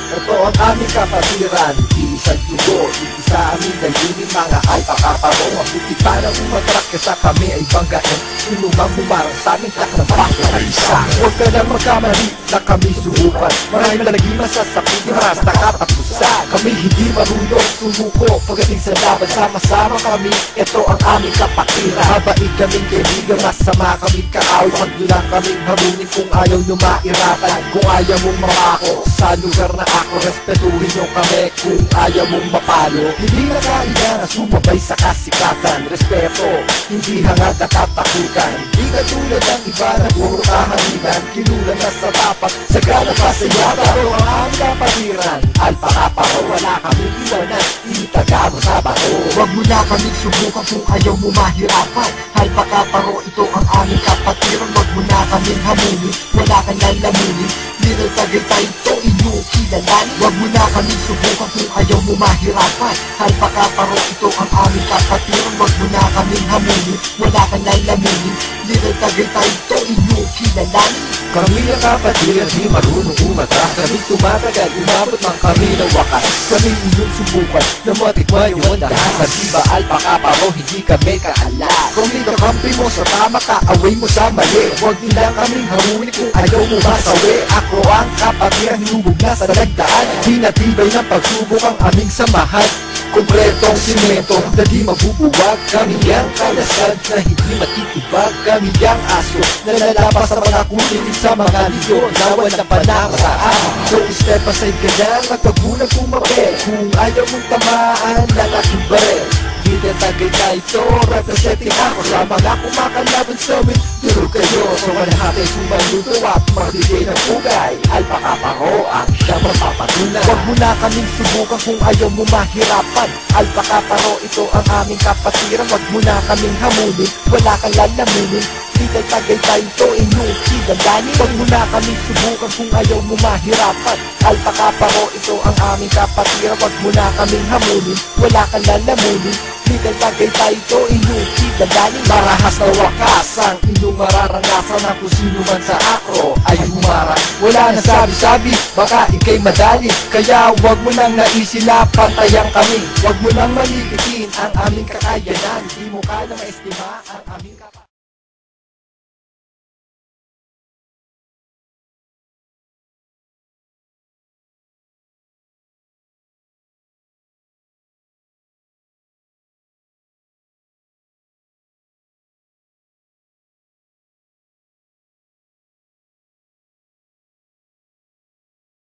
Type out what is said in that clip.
Ito ang aming kapatiran, iisang dugo, iisa aming nagiging mga alpakaparo. Ang buti para umatrak kesa kami ay banggain, sino mang bumarang sa aming takrapak na isa. Huwag ka na magkamali na kami subukan, maraming nalaging masasakit, maras na katapusan. Kami hindi marunong sumuko, pagdating sa laban sama-sama kami, ito ang aming kapatiran. Mabait kaming kaibigan, masama kaming kaaway, pag lang kaming hamunin kung ayaw nyo mairatan. Kung ayaw mong mamako sa lugar na ako, respetuhin nyo kami kung ayaw mong mapalo. Hindi na kaya na sumabay sa kasikatan, respeto, hindi hangad na katakutan. Di katulad ng iba na puro kahaligan, kinulan na sa tapat, sagana pa sa yata. Pero ang aming kapatiran, alpakaparo, wala kaming iwanan, itaga mo sa bato. Huwag mo na kaming subukan kung ayaw mo mahirapan. Alpakaparo, ito ang aming kapatiran. Huwag mo na kaming hamunin, wala kang lalamunin. Little Tagaytay, ito inyong kilalanin. Huwag mo na kaming subukan kung ayaw mo mahirapan. Alpakaparo, ito ang aming kapatiran. Huwag mo na kaming hamunin, wala kang lalamunin. Little Tagaytay, ito inyong kilalanin. Kami ang kapatiran, di marunong umatras. Kami tumatagal, umabot man kami ng wakas. Kami inyong subukan na matikman yung ang dahas. Kasi ba alpakaparo, hindi kami kaalas. Kung ikakampi mo sa tama, kaaway mo sa mali. Huwag nila kaming hamunin kung ayaw mo masawi. Ako ang kapatiran, hinubog na sa nagdaan. Pinatibay ng pagsubok ang aming samahan. Kompletong simento na di mabubuwag. Kami ang kalasad na hindi matitibag. Kami ang aso na lalapas sa mga kulitin sa mga lido na walang panakaraan. So step aside ka lang at wag mo nang kumapel. Kung ayaw mong tamaan, lalaking barel. Little Tagaytay ito, representing ako sa mga kumakalaban sa amin. Duro kayo sa walahati, sumaluto at magbigay ng pugay. Alpakaparo ang siyang mapapatunay. Huwag mo na kaming subukan kung ayaw mo mahirapan. Alpakaparo, ito ang aming kapatiran. Huwag mo na kaming hamunin, wala kang lalamunin. Little Tagaytay ito, inyong kilalanin. Huwag mo na kaming subukan kung ayaw mo mahirapan. Alpakaparo, ito ang aming kapatiran. Huwag mo na kaming hamunin, wala kang lalamunin. Little Tagaytay ito, inyong kilalanin. Marahas na wakas ang inyong mararanasan na kung sino man sa akro ay humarang. Wala na sabi-sabi, baka ikay madali. Kaya huwag mo nang naisin na pantayan kami. Huwag mo nang malipitin ang aming kakayanan. Di mo kaya maestima ang aming